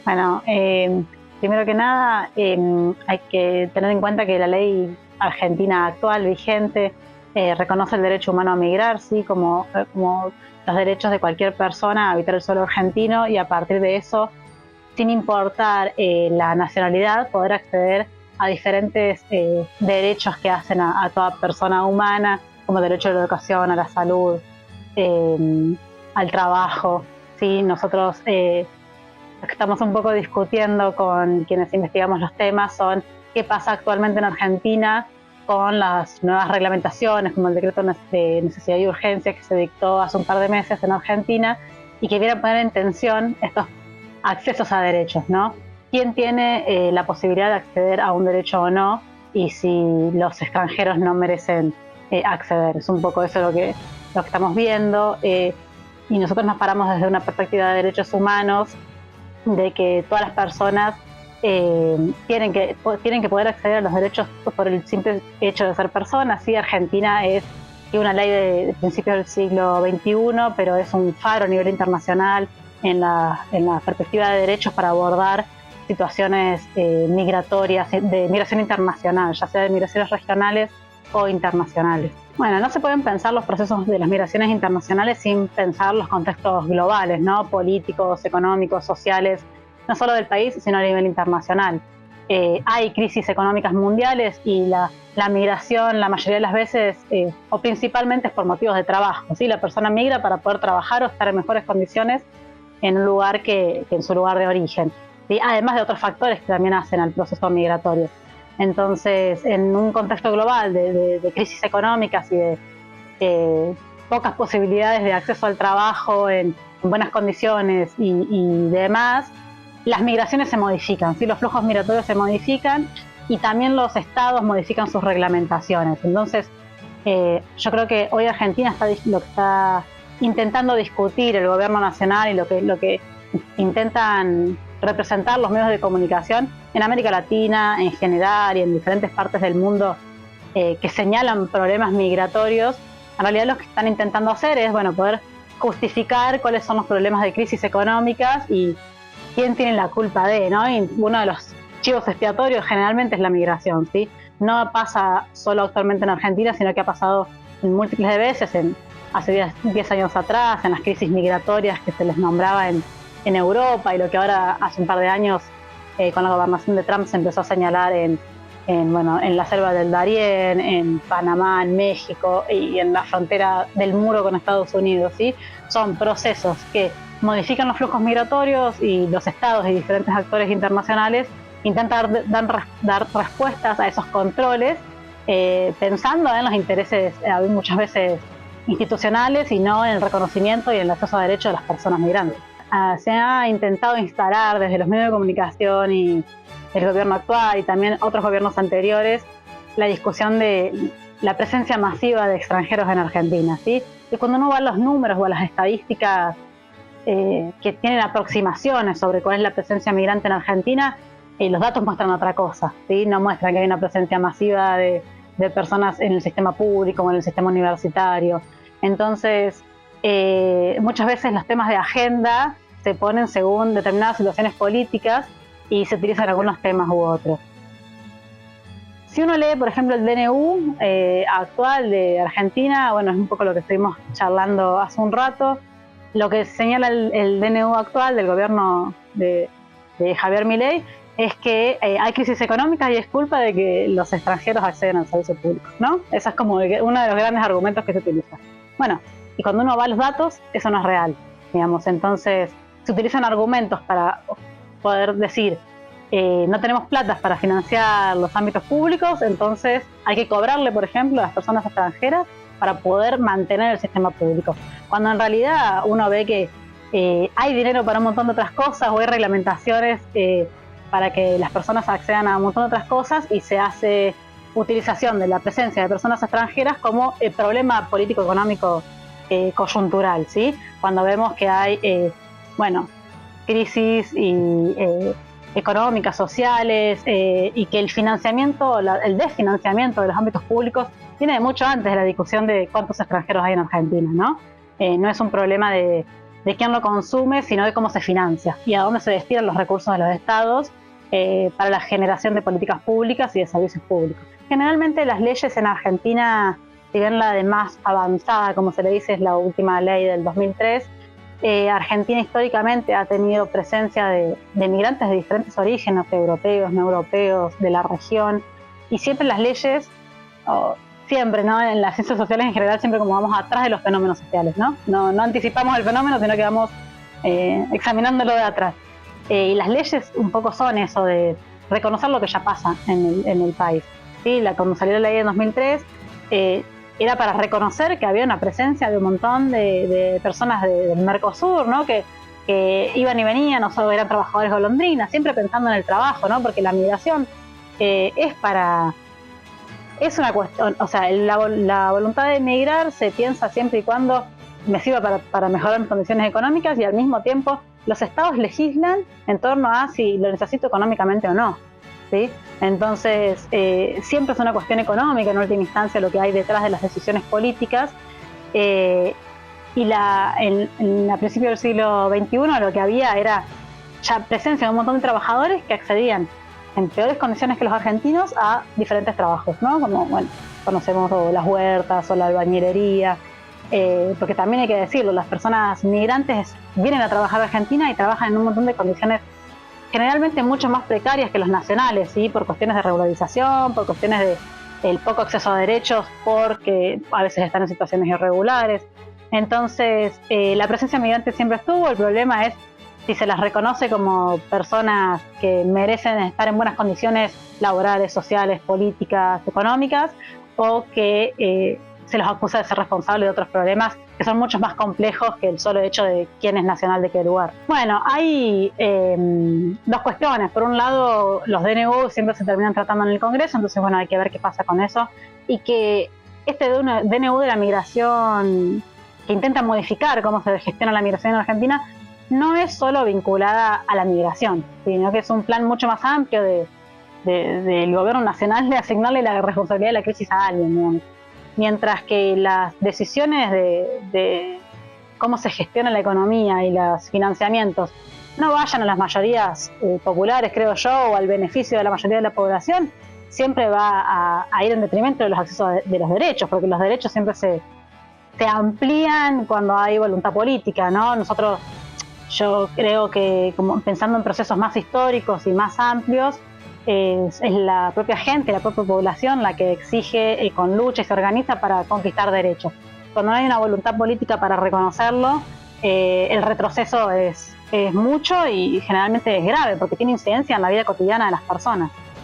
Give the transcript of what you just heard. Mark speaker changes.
Speaker 1: Bueno, primero que nada, hay que tener en cuenta que la ley argentina actual, vigente, reconoce el derecho humano a migrar, ¿sí? Como los derechos de cualquier persona a habitar el suelo argentino, y a partir de eso, sin importar la nacionalidad, poder acceder a diferentes derechos que hacen a toda persona humana, como el derecho a la educación, a la salud, al trabajo. ¿Sí? Nosotros lo que estamos un poco discutiendo con quienes investigamos los temas son qué pasa actualmente en Argentina con las nuevas reglamentaciones, como el decreto de necesidad y urgencia que se dictó hace un par de meses en Argentina y que viene a poner en tensión estos accesos a derechos, ¿no? ¿Quién tiene la posibilidad de acceder a un derecho o no? Y si los extranjeros no merecen acceder. Es un poco eso lo que estamos viendo. Y nosotros nos paramos desde una perspectiva de derechos humanos, de que todas las personas tienen que poder acceder a los derechos por el simple hecho de ser personas. Sí, Argentina tiene una ley de principios del siglo XXI, pero es un faro a nivel internacional en la perspectiva de derechos para abordar situaciones migratorias, de migración internacional, ya sea de migraciones regionales o internacionales. Bueno, no se pueden pensar los procesos de las migraciones internacionales sin pensar los contextos globales, ¿no? Políticos, económicos, sociales, no solo del país, sino a nivel internacional. Hay crisis económicas mundiales y la migración, la mayoría de las veces, o principalmente, es por motivos de trabajo, ¿sí? La persona migra para poder trabajar o estar en mejores condiciones en un lugar que en su lugar de origen, ¿sí? Además de otros factores que también hacen al proceso migratorio. Entonces, en un contexto global de crisis económicas y de pocas posibilidades de acceso al trabajo en buenas condiciones y demás, las migraciones se modifican, ¿sí? Los flujos migratorios se modifican y también los estados modifican sus reglamentaciones. Entonces, yo creo que hoy Argentina lo que está intentando discutir el gobierno nacional y lo que intentan representar los medios de comunicación en América Latina en general y en diferentes partes del mundo que señalan problemas migratorios, en realidad lo que están intentando hacer es, bueno, poder justificar cuáles son los problemas de crisis económicas y quién tiene la culpa de, ¿no? Y uno de los chivos expiatorios generalmente es la migración, ¿sí? No pasa solo actualmente en Argentina, sino que ha pasado en múltiples de veces, hace 10 años atrás, en las crisis migratorias que se les nombraba en Europa, y lo que ahora hace un par de años con la gobernación de Trump se empezó a señalar en la selva del Darién, en Panamá, en México y en la frontera del muro con Estados Unidos, ¿sí? Son procesos que modifican los flujos migratorios y los estados y diferentes actores internacionales intentan dar respuestas a esos controles pensando en los intereses muchas veces institucionales y no en el reconocimiento y en el acceso a derechos de las personas migrantes. Se ha intentado instalar desde los medios de comunicación y el gobierno actual y también otros gobiernos anteriores la discusión de la presencia masiva de extranjeros en Argentina, ¿sí? Y cuando uno va a los números o a las estadísticas que tienen aproximaciones sobre cuál es la presencia migrante en Argentina, los datos muestran otra cosa, ¿sí? No muestran que hay una presencia masiva de personas en el sistema público o en el sistema universitario. Entonces, muchas veces los temas de agenda se ponen según determinadas situaciones políticas y se utilizan algunos temas u otros. Si uno lee, por ejemplo, el DNU actual de Argentina, bueno, es un poco lo que estuvimos charlando hace un rato. Lo que señala el DNU actual del gobierno de Javier Milei es que hay crisis económica y es culpa de que los extranjeros acceden al servicio público, ¿no? Ese es como uno de los grandes argumentos que se utiliza. Bueno, y cuando uno va a los datos, eso no es real, digamos. Entonces, se utilizan argumentos para poder decir no tenemos plata para financiar los ámbitos públicos, entonces hay que cobrarle, por ejemplo, a las personas extranjeras para poder mantener el sistema público. Cuando en realidad uno ve que hay dinero para un montón de otras cosas o hay reglamentaciones para que las personas accedan a un montón de otras cosas y se hace utilización de la presencia de personas extranjeras como problema político-económico coyuntural, ¿sí? Cuando vemos que hay, crisis económicas, sociales, y que el financiamiento, el desfinanciamiento de los ámbitos públicos viene de mucho antes de la discusión de cuántos extranjeros hay en Argentina, ¿no? No es un problema de de quién lo consume, sino de cómo se financia y a dónde se destinan los recursos de los estados para la generación de políticas públicas y de servicios públicos. Generalmente las leyes en Argentina, si bien la de más avanzada, como se le dice, es la última ley del 2003, Argentina históricamente ha tenido presencia de migrantes de diferentes orígenes, europeos, no europeos, de la región, y siempre las leyes, siempre, ¿no? En las ciencias sociales en general, siempre como vamos atrás de los fenómenos sociales, ¿no? No anticipamos el fenómeno, sino que vamos examinándolo de atrás. Y las leyes un poco son eso de reconocer lo que ya pasa en el país. ¿Sí? Cuando salió la ley de 2003, era para reconocer que había una presencia de un montón de personas del Mercosur, ¿no? Que iban y venían, no solo eran trabajadores golondrinas, siempre pensando en el trabajo, ¿no? Porque la migración es una cuestión, o sea, la voluntad de emigrar se piensa siempre y cuando me sirva para mejorar mis condiciones económicas, y al mismo tiempo los estados legislan en torno a si lo necesito económicamente o no, ¿sí? Entonces, siempre es una cuestión económica en última instancia lo que hay detrás de las decisiones políticas, y a principios del siglo XXI lo que había era ya presencia de un montón de trabajadores que accedían en peores condiciones que los argentinos a diferentes trabajos, ¿no? Como, bueno, conocemos las huertas o la albañilería, porque también hay que decirlo, las personas migrantes vienen a trabajar a Argentina y trabajan en un montón de condiciones generalmente mucho más precarias que los nacionales, ¿sí? Por cuestiones de regularización, por cuestiones del poco acceso a derechos, porque a veces están en situaciones irregulares. Entonces, la presencia migrante siempre estuvo, el problema es si se las reconoce como personas que merecen estar en buenas condiciones laborales, sociales, políticas, económicas, o que se los acusa de ser responsables de otros problemas que son mucho más complejos que el solo hecho de quién es nacional de qué lugar. Bueno, hay dos cuestiones. Por un lado, los DNU siempre se terminan tratando en el Congreso, entonces bueno, hay que ver qué pasa con eso. Y que este DNU de la migración, que intenta modificar cómo se gestiona la migración en Argentina, no es solo vinculada a la migración, sino que es un plan mucho más amplio del gobierno nacional de asignarle la responsabilidad de la crisis a alguien, digamos. Mientras que las decisiones de cómo se gestiona la economía y los financiamientos no vayan a las mayorías populares, creo yo, o al beneficio de la mayoría de la población, siempre va a ir en detrimento de los accesos de los derechos, porque los derechos siempre se amplían cuando hay voluntad política, ¿no? Yo creo que, como pensando en procesos más históricos y más amplios, es la propia gente, la propia población la que exige con lucha y se organiza para conquistar derechos. Cuando no hay una voluntad política para reconocerlo, el retroceso es mucho y generalmente es grave porque tiene incidencia en la vida cotidiana de las personas.